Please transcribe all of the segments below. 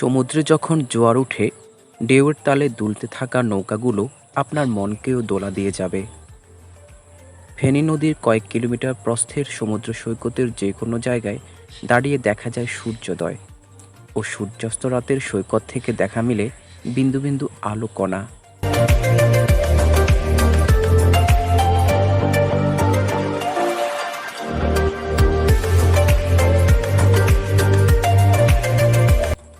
সমুদ্রে যখন জোয়ার উঠে, ঢেউয়ের তালে দুলতে থাকা নৌকাগুলো আপনার মনকেও দোলা দিয়ে যাবে। ফেনী নদীর কয়েক কিলোমিটার প্রস্থের সমুদ্র সৈকতের যে কোনো জায়গায় দাঁড়িয়ে দেখা যায় সূর্যোদয় ও সূর্যাস্ত। রাতের সৈকত থেকে দেখা মিলে বিন্দু বিন্দু আলো কণা।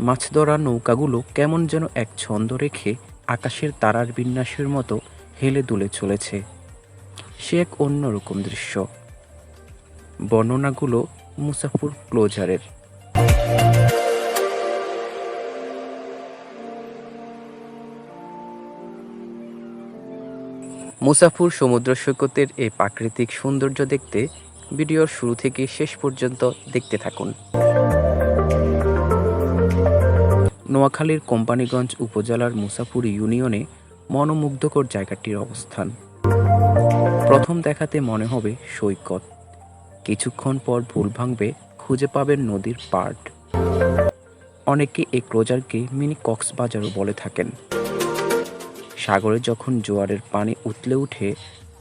মাছ ধরা নৌকাগুলো কেমন যেন এক ছন্দ রেখে আকাশের তারার বিন্যাসের মতো হেলে দুলে চলেছে। সে এক অন্যরকম দৃশ্য। বর্ণনাগুলো মুসাফুর ক্লোজারের। মুসাফুর সমুদ্র সৈকতের এই প্রাকৃতিক সৌন্দর্য দেখতে ভিডিওর শুরু থেকে শেষ পর্যন্ত দেখতে থাকুন। নোয়াখালীর কোম্পানীগঞ্জ উপজেলার মুসাফুর ইউনিয়নে মনোমুগ্ধকর জায়গাটির অবস্থান। প্রথম দেখাতে মনে হবে সৈকত, কিছুক্ষণ পর ভুল ভাঙবে, খুঁজে পাবেন নদীর পাড়। অনেকে এই ক্লোজারকে মিনি কক্সবাজারও বলে থাকেন। সাগরে যখন জোয়ারের পানি উতলে উঠে,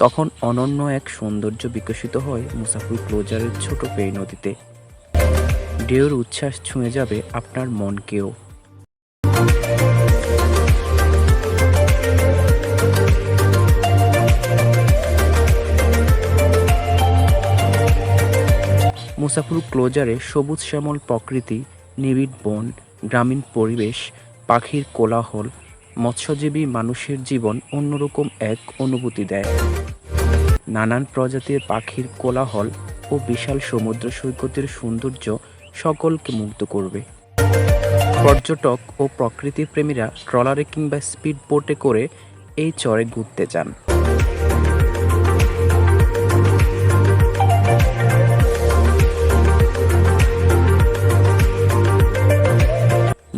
তখন অনন্য এক সৌন্দর্য বিকশিত হয় মুসাফুর ক্লোজারের ছোট পেই নদীতে। ঢেউর উচ্ছ্বাস ছুঁয়ে যাবে আপনার মনকেও। মুসাফুর ক্লোজারে সবুজ শ্যামল প্রকৃতি, নিবিড় বন, গ্রামীণ পরিবেশ, পাখির কোলাহল, মৎস্যজীবী মানুষের জীবন অন্যরকম এক অনুভূতি দেয়। নানান প্রজাতির পাখির কোলাহল ও বিশাল সমুদ্র সৈকতের সৌন্দর্য সকলকে মুগ্ধ করবে। পর্যটক ও প্রকৃতিপ্রেমীরা ট্রলারে কিংবা স্পিড বোটে করে এই চরে ঘুরতে যান।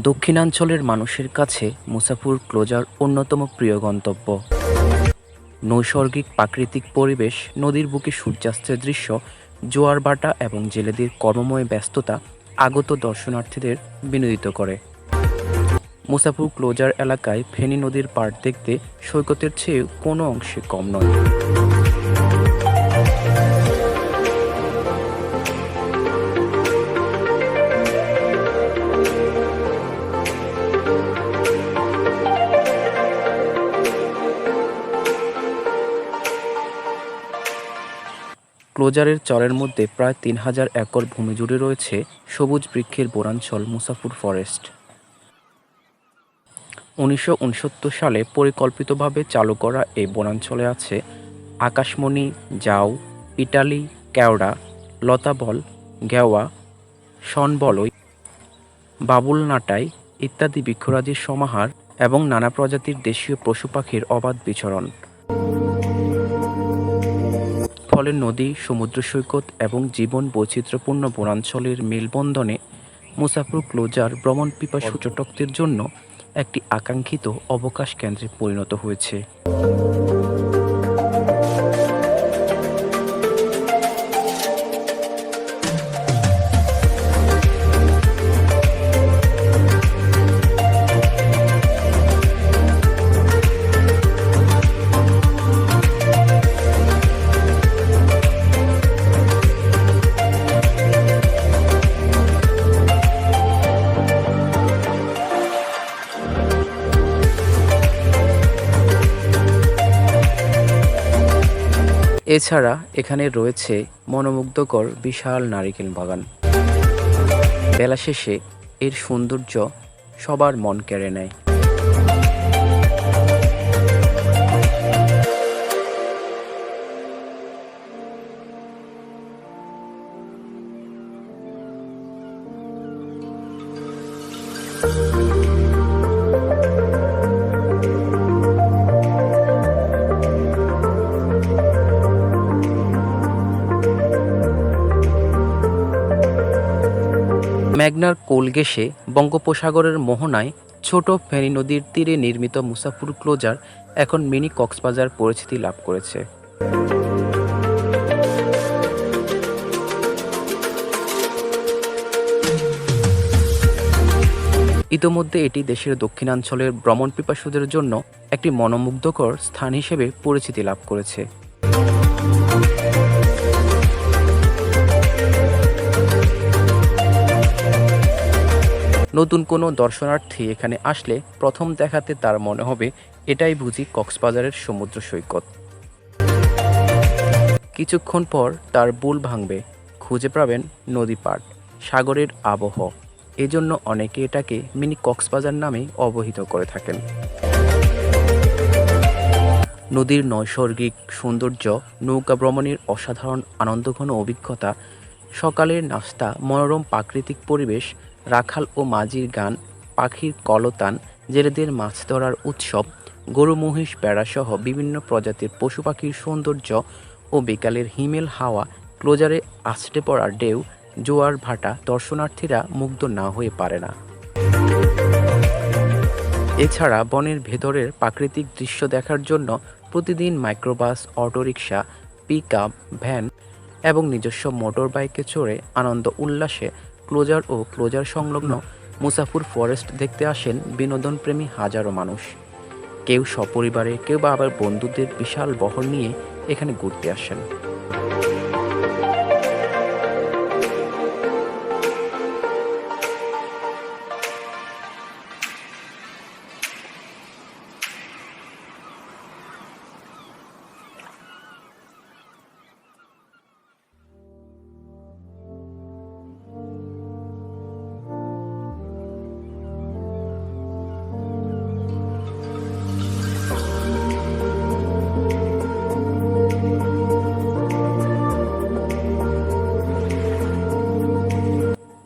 দক্ষিণাঞ্চলের মানুষের কাছে মুসাফুর ক্লোজার অন্যতম প্রিয় গন্তব্য। নৈসর্গিক প্রাকৃতিক পরিবেশ, নদীর বুকে সূর্যাস্তের দৃশ্য, জোয়ার ভাটা এবং জেলেদের কর্মময় ব্যস্ততা আগত দর্শনার্থীদের বিনোদিত করে। মুসাফুর ক্লোজার এলাকায় ফেনী নদীর পাড় দেখতে সৈকতের চেয়ে কোনো অংশে কম নয়। ক্লোজারের চরের মধ্যে প্রায় ৩,০০০ একর ভূমি জুড়ে রয়েছে সবুজ বৃক্ষের বনাঞ্চল মুসাফুর ফরেস্ট। ১৯৬৯ সালে পরিকল্পিতভাবে চালু করা এই বনাঞ্চলে আছে আকাশমণি, জাউ, ইটালি, কেওড়া, লতাবল, গেওয়া, শনবলই, বাবুল নাটাই ইত্যাদি বৃক্ষরাজির সমাহার এবং নানা প্রজাতির দেশীয় পশু পাখির অবাধ বিচরণ। ফলে নদী, সমুদ্র সৈকত এবং জীবন বৈচিত্র্যপূর্ণ বনাঞ্চলের মেলবন্ধনে মুসাফুর ক্লোজার ভ্রমণ পিপাসু পর্যটকদের জন্য একটি আকাঙ্ক্ষিত অবকাশ কেন্দ্রে পরিণত হয়েছে। এছাড়া এখানে রয়েছে মনোমুগ্ধকর বিশাল নারিকেল বাগান। বেলা শেষে এর সৌন্দর্য সবার মন কেড়ে নেয়। মেঘনার কোল ঘেঁষে বঙ্গোপসাগরের মোহনায় ছোট ফেনী নদীর তীরে নির্মিত মুসাফুর ক্লোজার এখন মিনি কক্সবাজার পরিচিতি লাভ করেছে। ইতোমধ্যে এটি দেশের দক্ষিণাঞ্চলের ভ্রমণ পিপাসুদের জন্য একটি মনোমুগ্ধকর স্থান হিসেবে পরিচিতি লাভ করেছে। নতুন কোনো দর্শনার্থী এখানে আসলে প্রথম দেখাতে তার মনে হবে এটাই বুঝি কক্সবাজারের সমুদ্র সৈকত। কিছুক্ষণ পর তার বুল ভাঙবে, খুঁজে পাবেন নদী পাড়, সাগরের আবহ। এজন্য অনেকে এটাকে মিনি কক্সবাজার নামেই অবহিত করে থাকেন। নদীর নৈসর্গিক সৌন্দর্য, নৌকা ভ্রমণের অসাধারণ আনন্দঘন অভিজ্ঞতা, সকালের নাস্তা, মনোরম প্রাকৃতিক পরিবেশ, রাখাল ও মাঝির গান, পাখির কলতান, জেলেদের মাছ ধরার উৎসব, গরু মহিষ বেড়াসহ বিভিন্ন প্রজাতির পশু পাখির সৌন্দর্য ও বিকালের হিমেল হাওয়া, ক্লোজারে আছড়ে পড়া ঢেউ, জোয়ার ভাটা, দর্শনার্থীরা মুগ্ধ না হয়ে পারে না। এছাড়া বনের ভেতরের প্রাকৃতিক দৃশ্য দেখার জন্য প্রতিদিন microbus, autorickshaw, pick up, van এবং নিজস্ব মোটর বাইকে চড়ে আনন্দ উল্লাসে ক্লোজার ও ক্লোজার সংলগ্ন মুসাফুর ফরেস্ট দেখতে আসেন বিনোদনপ্রেমী হাজারো মানুষ। কেউ সপরিবারে, কেউ বা আবার বন্ধুদের বিশাল বহর নিয়ে এখানে ঘুরতে আসেন।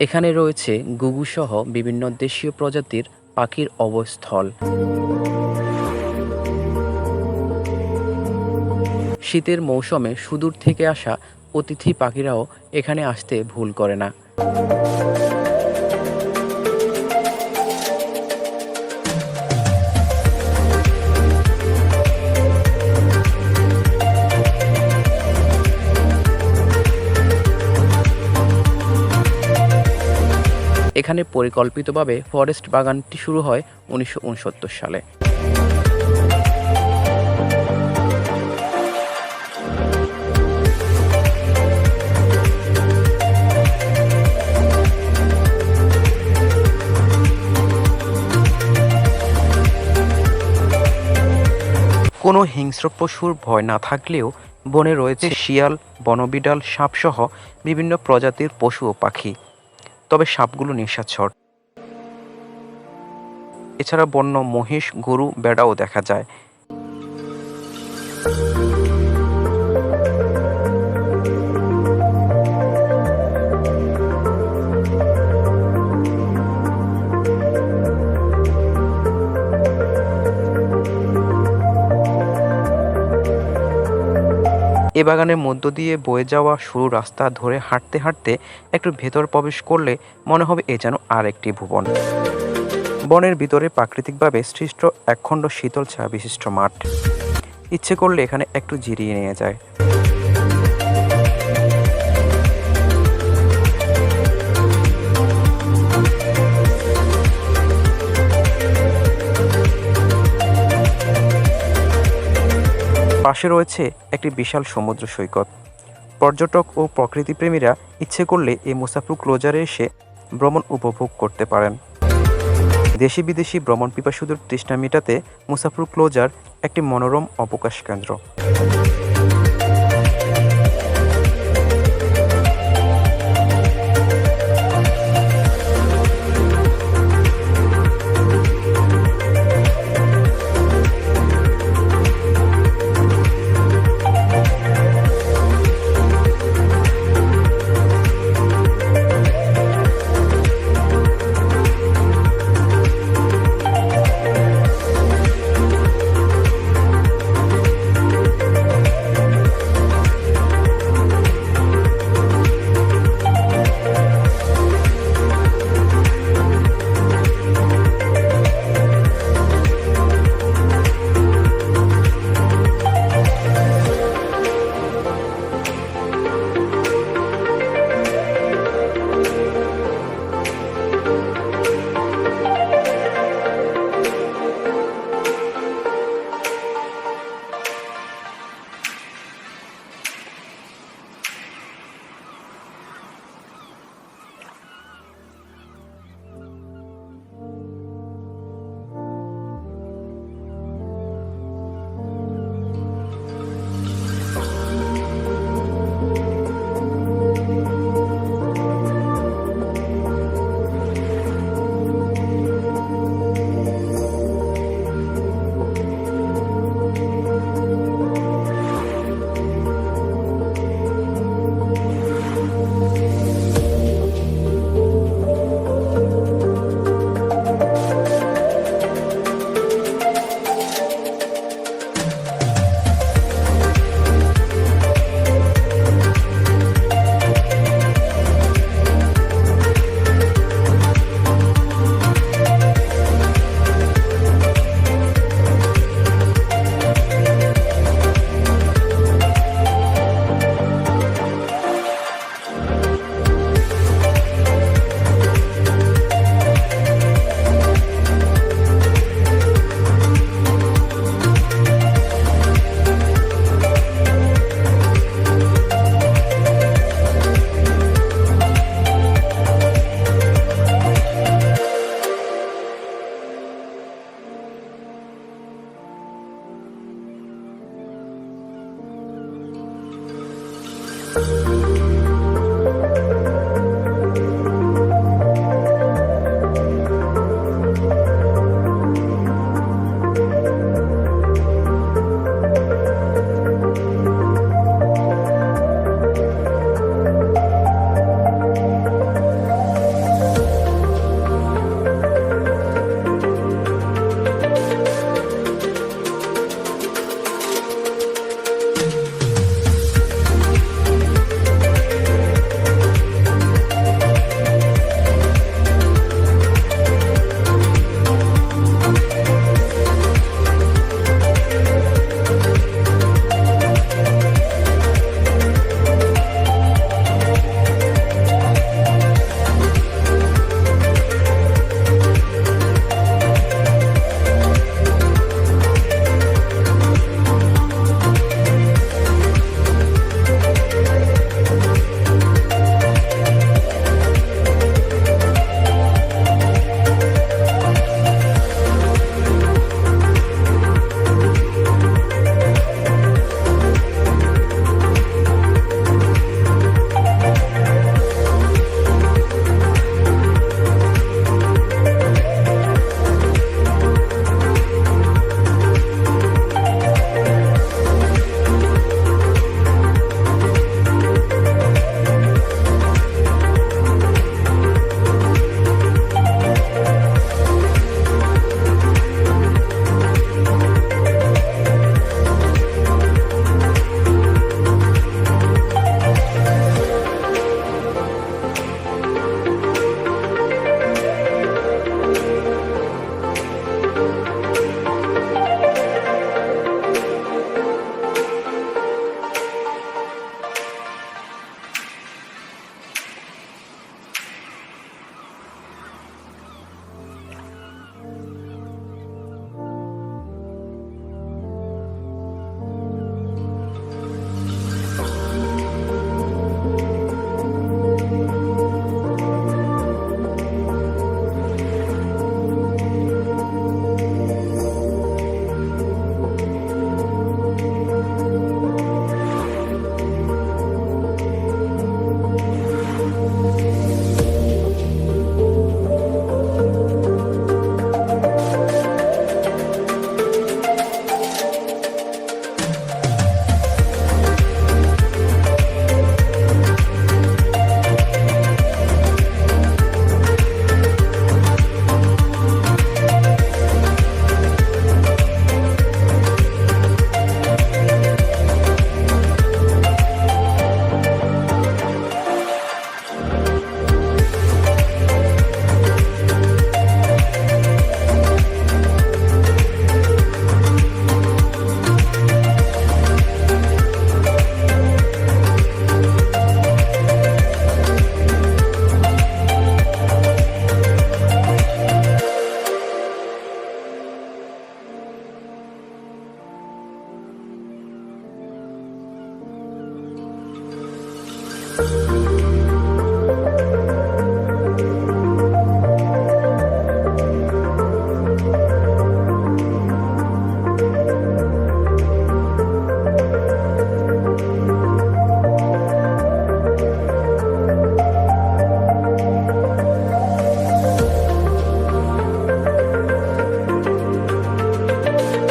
এখানে রয়েছে ঘুঘুসহ বিভিন্ন দেশীয় প্রজাতির পাখির অবস্থল। শীতের মৌসুমে সুদূর থেকে আসা অতিথি পাখিরাও এখানে আসতে ভুল করে না। এখানে পরিকল্পিতভাবে ফরেস্ট বাগানটি শুরু হয় 1969 সালে। কোনো হিংস্র পশুর ভয় না থাকলেও বনে রয়েছে শিয়াল, বনবিড়াল, সাপসহ বিভিন্ন প্রজাতির পশু ও পাখি। তবে সাপগুলো নিশাচর। এছাড়া বন্য মহিষ, গরু, বেড়াও দেখা যায়। এ বাগানের মধ্য দিয়ে বয়ে যাওয়া সরু রাস্তা ধরে হাঁটতে হাঁটতে একটু ভেতর প্রবেশ করলে মনে হবে এ যেন আর একটি ভুবন। বনের ভিতরে প্রাকৃতিকভাবে সৃষ্ট একখণ্ড শীতল ছায়া বিশিষ্ট মাঠ। ইচ্ছে করলে এখানে একটু জিরিয়ে নিয়ে যায়। পাশে রয়েছে একটি বিশাল সমুদ্র সৈকত। পর্যটক ও প্রকৃতিপ্রেমীরা ইচ্ছে করলে এই মুসাফুর ক্লোজারে এসে ভ্রমণ উপভোগ করতে পারেন। দেশি বিদেশি ভ্রমণ পিপাসুদের তৃষ্ণা মেটাতে মুসাফুর ক্লোজার একটি মনোরম অবকাশ কেন্দ্র।